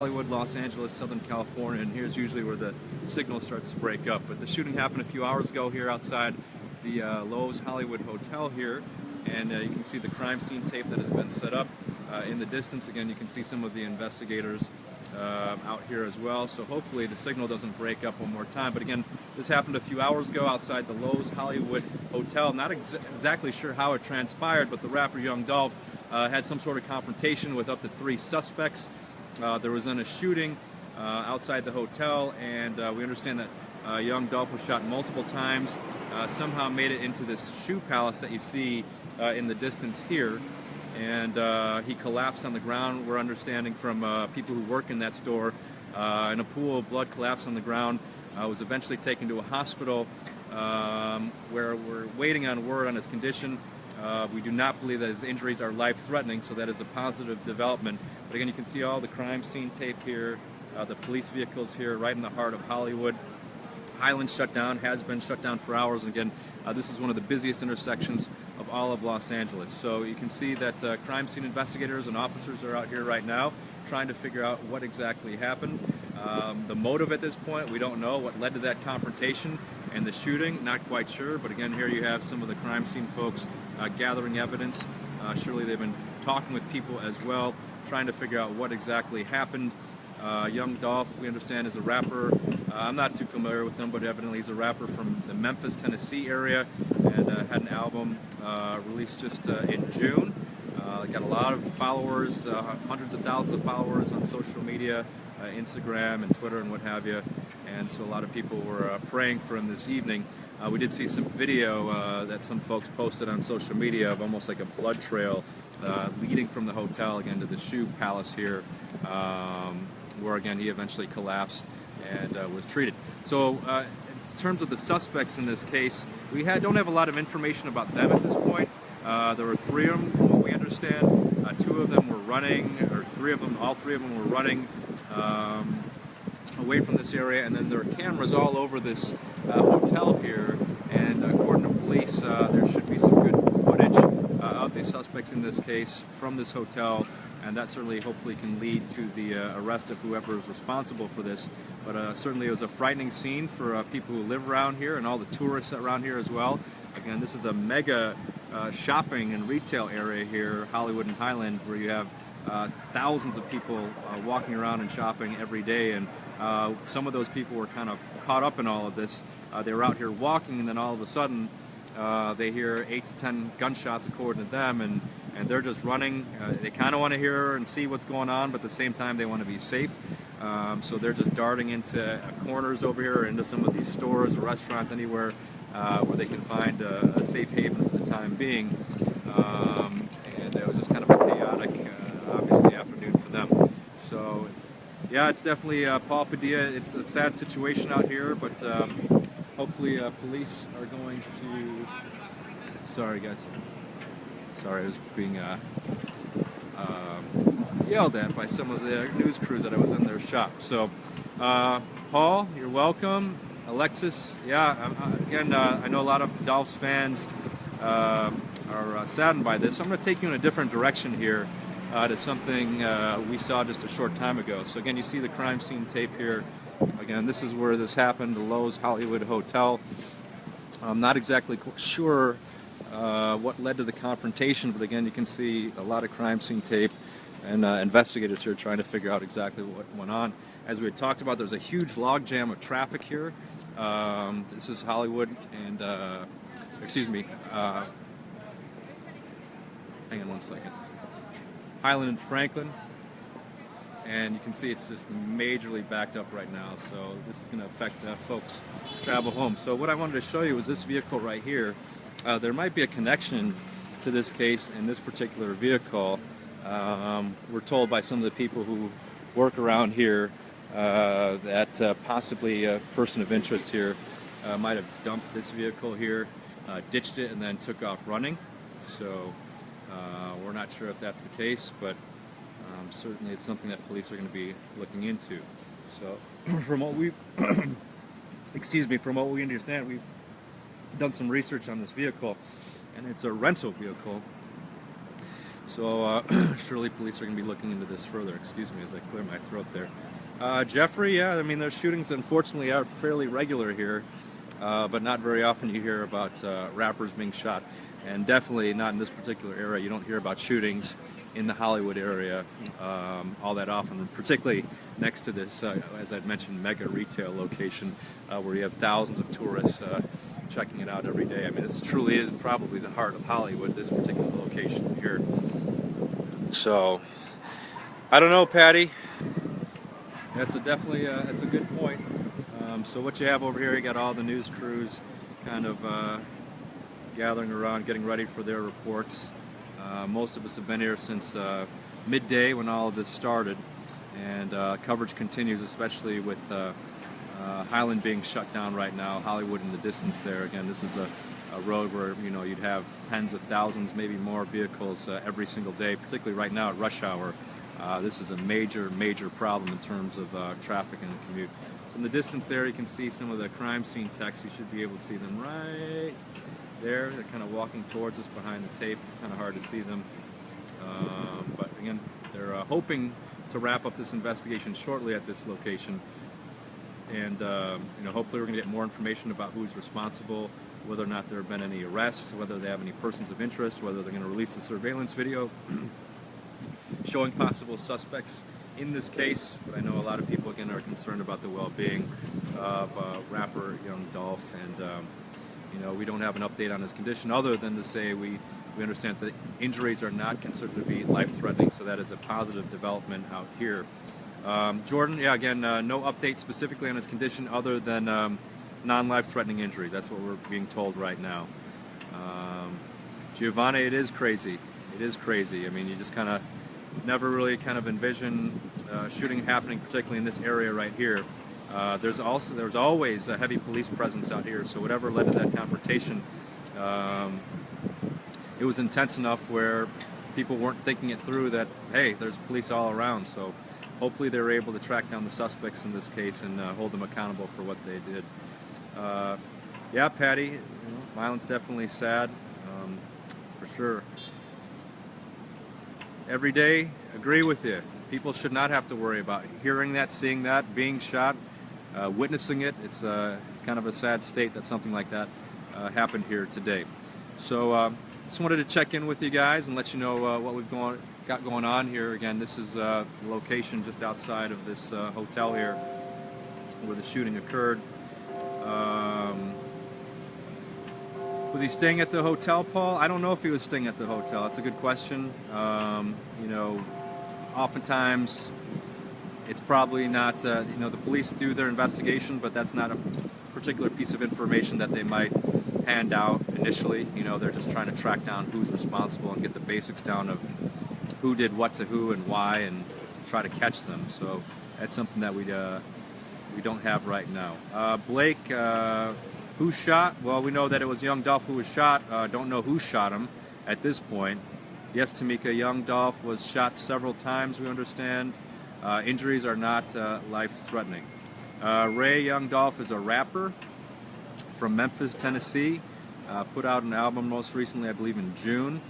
Hollywood, Los Angeles, Southern California, and here's usually where the signal starts to break up. But the shooting happened a few hours ago here outside the Lowe's Hollywood Hotel here, and you can see the crime scene tape that has been set up. In the distance, again, you can see some of the investigators out here as well, so hopefully the signal doesn't break up one more time. But again, this happened a few hours ago outside the Lowe's Hollywood Hotel. Not exactly sure how it transpired, but the rapper Young Dolph had some sort of confrontation with up to 3 suspects. There was then a shooting outside the hotel, and we understand that Young Dolph was shot multiple times, somehow made it into this shoe palace that you see in the distance here, and he collapsed on the ground. We're understanding from people who work in that store, in a pool of blood, collapsed on the ground, was eventually taken to a hospital where we're waiting on word on his condition. We do not believe that his injuries are life-threatening, so that is a positive development. But again, you can see all the crime scene tape here, the police vehicles here right in the heart of Hollywood. Highland shut down, has been shut down for hours. And again, this is one of the busiest intersections of all of Los Angeles. So you can see that crime scene investigators and officers are out here right now trying to figure out what exactly happened. The motive at this point, we don't know. What led to that confrontation and the shooting, not quite sure. But again, here you have some of the crime scene folks gathering evidence. Surely they've been talking with people as well, trying to figure out what exactly happened. Young Dolph, we understand, is a rapper. I'm not too familiar with him, but evidently he's a rapper from the Memphis, Tennessee area, and had an album released just in June. Got a lot of followers, hundreds of thousands of followers on social media, Instagram and Twitter and what have you, and so a lot of people were praying for him this evening. We did see some video that some folks posted on social media of almost like a blood trail leading from the hotel again to the shoe palace here, where again he eventually collapsed and was treated. So in terms of the suspects in this case, we don't have a lot of information about them at this point. There were 3 of them from what we understand. 2 of them were running, or 3 of them, all 3 of them were running away from this area, and then there are cameras all over this hotel here, and according to police, there should be some good footage of the suspects in this case from this hotel, and that certainly hopefully can lead to the arrest of whoever is responsible for this. But certainly it was a frightening scene for people who live around here and all the tourists around here as well. Again, this is a mega shopping and retail area here, Hollywood and Highland, where you have thousands of people walking around and shopping every day, and some of those people were kind of caught up in all of this. They were out here walking, and then all of a sudden they hear 8 to 10 gunshots according to them, and they're just running. They kind of want to hear and see what's going on, but at the same time they want to be safe. So they're just darting into corners over here, into some of these stores or restaurants, anywhere where they can find a safe haven for the time being. And it was just kind of a chaotic, obviously, afternoon for them. So yeah, it's definitely Paul Padilla. It's a sad situation out here, but hopefully police are going to... Sorry guys. Sorry, I was being yelled at by some of the news crews that I was in their shop. So Paul, you're welcome. Alexis, yeah, again, I know a lot of Dolph's fans are saddened by this. So I'm going to take you in a different direction here to something we saw just a short time ago. So again, you see the crime scene tape here. Again, this is where this happened, the Lowe's Hollywood Hotel. I'm not exactly sure what led to the confrontation, but again, you can see a lot of crime scene tape, and investigators here trying to figure out exactly what went on. As we had talked about, there's a huge logjam of traffic here. This is Hollywood and, excuse me, hang on one second. Highland and Franklin. And you can see it's just majorly backed up right now, so this is going to affect folks' travel home. So what I wanted to show you was this vehicle right here. There might be a connection to this case and this particular vehicle. We're told by some of the people who work around here that possibly a person of interest here might have dumped this vehicle here, ditched it, and then took off running. So we're not sure if that's the case, but certainly it's something that police are going to be looking into. So from what we from what we understand, we've done some research on this vehicle, and it's a rental vehicle. So surely police are going to be looking into this further. Excuse me as I clear my throat there. Jeffrey, yeah, I mean, there's shootings unfortunately are fairly regular here, but not very often you hear about rappers being shot. And definitely not in this particular area. You don't hear about shootings in the Hollywood area all that often, particularly next to this, as I'd mentioned, mega retail location where you have thousands of tourists checking it out every day. I mean, this truly is probably the heart of Hollywood, this particular location here. So, I don't know, Patty. That's definitely that's a good point. So what you have over here, you got all the news crews kind of gathering around, getting ready for their reports. Most of us have been here since midday when all of this started, and coverage continues, especially with Highland being shut down right now, Hollywood in the distance there. Again, this is a road where you'd have tens of thousands, maybe more vehicles every single day, particularly right now at rush hour. This is a major problem in terms of traffic and commute. So in the distance there, you can see some of the crime scene techs. You should be able to see them right there. They're kind of walking towards us behind the tape. It's kind of hard to see them. But again, they're hoping to wrap up this investigation shortly at this location. And hopefully we're going to get more information about who's responsible, whether or not there have been any arrests, whether they have any persons of interest, whether they're going to release a surveillance video showing possible suspects in this case. But I know a lot of people, again, are concerned about the well-being of rapper Young Dolph, and we don't have an update on his condition other than to say we understand that injuries are not considered to be life-threatening, so that is a positive development out here. Jordan, yeah, again, no update specifically on his condition other than non-life-threatening injuries. That's what we're being told right now. Giovanni, it is crazy. It is crazy. I mean, you just kind of never really kind of envision shooting happening, particularly in this area right here. There's always a heavy police presence out here, so whatever led to that confrontation, it was intense enough where people weren't thinking it through that, hey, there's police all around. So hopefully they were able to track down the suspects in this case and hold them accountable for what they did. Yeah, Patty, violence definitely sad, for sure. Every day, agree with you. People should not have to worry about hearing that, seeing that, being shot, witnessing it. It's kind of a sad state that something like that happened here today. So just wanted to check in with you guys and let you know what we've got going on here. Again, this is the location just outside of this hotel here where the shooting occurred. Was he staying at the hotel, Paul? I don't know if he was staying at the hotel. That's a good question. Oftentimes it's probably not, the police do their investigation, but that's not a particular piece of information that they might hand out initially. They're just trying to track down who's responsible and get the basics down of who did what to who and why and try to catch them. So that's something that we don't have right now. Blake, who shot? Well, we know that it was Young Dolph who was shot. Don't know who shot him at this point. Yes, Tamika, Young Dolph was shot several times, we understand. Injuries are not life-threatening. Ray Young Dolph is a rapper from Memphis, Tennessee. Put out an album most recently, I believe, in June.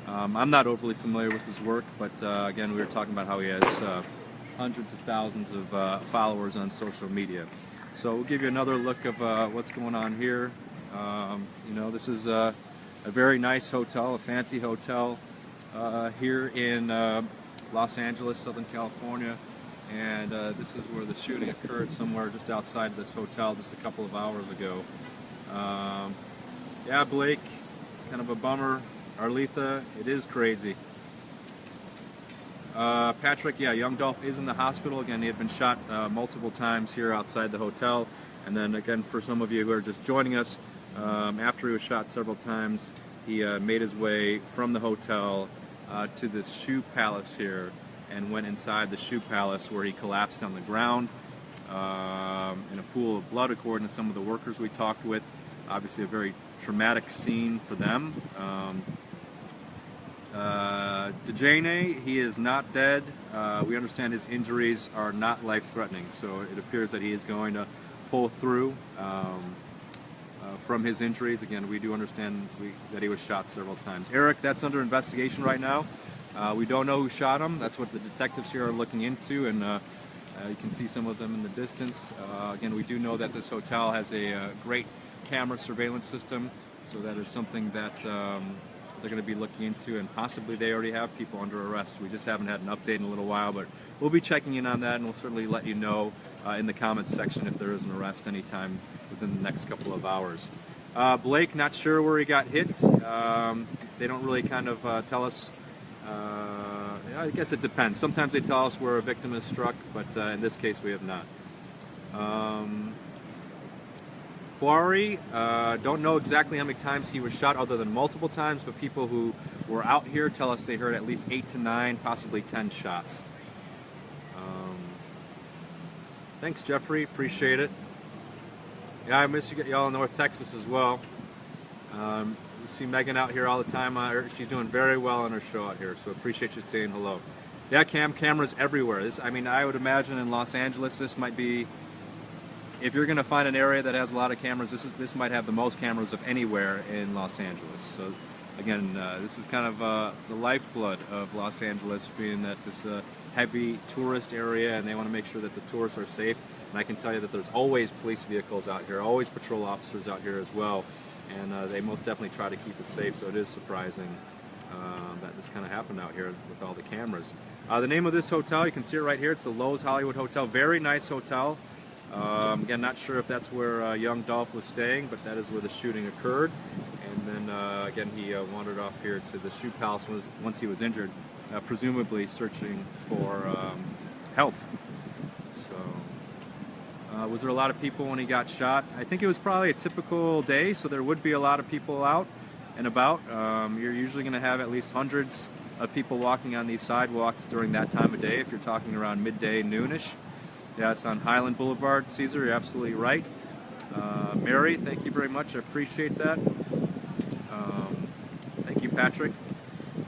I'm not overly familiar with his work, but again, we were talking about how he has hundreds of thousands of followers on social media. So we'll give you another look of what's going on here. This is a very nice hotel, a fancy hotel here in Los Angeles, Southern California. And this is where the shooting occurred, somewhere just outside this hotel just a couple of hours ago. Yeah, Blake, it's kind of a bummer. Arletha, it is crazy. Patrick, yeah, Young Dolph is in the hospital. Again, he had been shot multiple times here outside the hotel. And then again, for some of you who are just joining us, after he was shot several times, he made his way from the hotel to this shoe palace here and went inside the shoe palace where he collapsed on the ground in a pool of blood, according to some of the workers we talked with. Obviously a very traumatic scene for them. DeJane, he is not dead. We understand his injuries are not life-threatening, so it appears that he is going to pull through from his injuries. Again, we do understand that he was shot several times. Eric, that's under investigation right now. We don't know who shot him. That's what the detectives here are looking into, and you can see some of them in the distance. Again, we do know that this hotel has a great camera surveillance system, so that is something that they're going to be looking into, and possibly they already have people under arrest. We just haven't had an update in a little while, but we'll be checking in on that, and we'll certainly let you know in the comments section if there is an arrest anytime within the next couple of hours. Blake, not sure where he got hit. They don't really kind of tell us. I guess it depends. Sometimes they tell us where a victim is struck, but in this case we have not. Quarry, don't know exactly how many times he was shot other than multiple times, but people who were out here tell us they heard at least 8 to 9, possibly 10 shots. Thanks, Jeffrey. Appreciate it. Yeah, I miss y'all in North Texas as well. You see Megan out here all the time. She's doing very well on her show out here, so appreciate you saying hello. Yeah, cameras everywhere. I mean, I would imagine in Los Angeles this might be, if you're going to find an area that has a lot of cameras, this might have the most cameras of anywhere in Los Angeles. So again, this is kind of the lifeblood of Los Angeles, being that this heavy tourist area, and they want to make sure that the tourists are safe. And I can tell you that there's always police vehicles out here, always patrol officers out here as well, and they most definitely try to keep it safe. So it is surprising that this kind of happened out here with all the cameras. The name of this hotel, you can see it right here. It's the Lowe's Hollywood Hotel. Very nice hotel. Again, not sure if that's where Young Dolph was staying, but that is where the shooting occurred. And then again, he wandered off here to the shoe palace once he was injured, presumably searching for help. So, was there a lot of people when he got shot? I think it was probably a typical day, so there would be a lot of people out and about. You're usually going to have at least hundreds of people walking on these sidewalks during that time of day, if you're talking around midday, noonish. Yeah, it's on Highland Boulevard, Caesar. You're absolutely right. Mary, thank you very much. I appreciate that. Thank you, Patrick.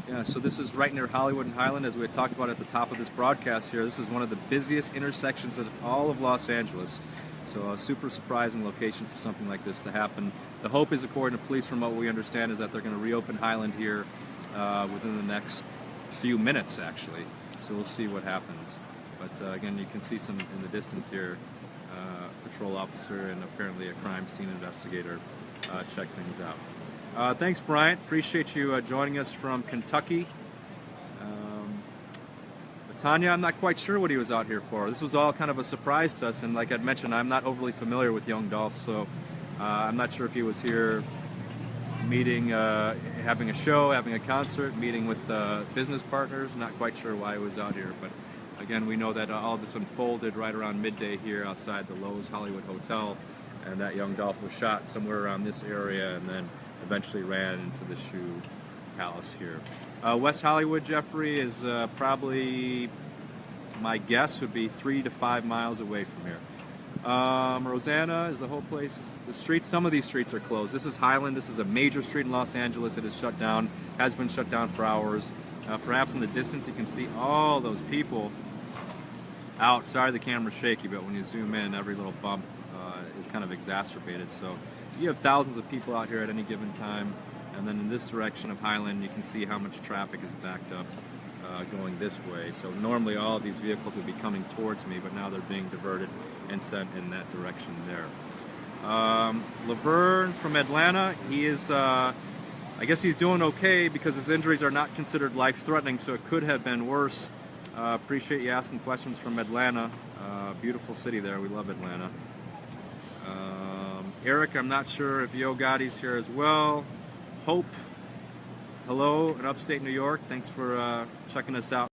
Yeah, so this is right near Hollywood and Highland, as we had talked about at the top of this broadcast here. This is one of the busiest intersections of all of Los Angeles. So a super surprising location for something like this to happen. The hope is, according to police, from what we understand, is that they're going to reopen Highland here within the next few minutes, actually. So we'll see what happens. But again, you can see some in the distance here, patrol officer and apparently a crime scene investigator check things out. Thanks, Bryant. Appreciate you joining us from Kentucky. Tanya, I'm not quite sure what he was out here for. This was all kind of a surprise to us, and like I'd mentioned, I'm not overly familiar with Young Dolph, so I'm not sure if he was here meeting, having a show, having a concert, meeting with business partners. Not quite sure why he was out here, but again, we know that all this unfolded right around midday here outside the Lowe's Hollywood Hotel, and that Young Dolph was shot somewhere around this area and then eventually ran into the shoe palace here. West Hollywood, Jeffrey, is probably, my guess would be 3 to 5 miles away from here. Rosanna, is the whole place, the streets, some of these streets are closed. This is Highland. This is a major street in Los Angeles. It is shut down, has been shut down for hours. Perhaps in the distance you can see all those people out. Sorry the camera's shaky, but when you zoom in, every little bump is kind of exacerbated. So you have thousands of people out here at any given time. And then in this direction of Highland, you can see how much traffic is backed up going this way. So normally all of these vehicles would be coming towards me, but now they're being diverted and sent in that direction there. Laverne from Atlanta, he is, I guess he's doing okay because his injuries are not considered life-threatening, so it could have been worse. Appreciate you asking questions from Atlanta. Beautiful city there. We love Atlanta. Eric, I'm not sure if Yo Gotti's here as well. Hope, hello in upstate New York. Thanks for checking us out.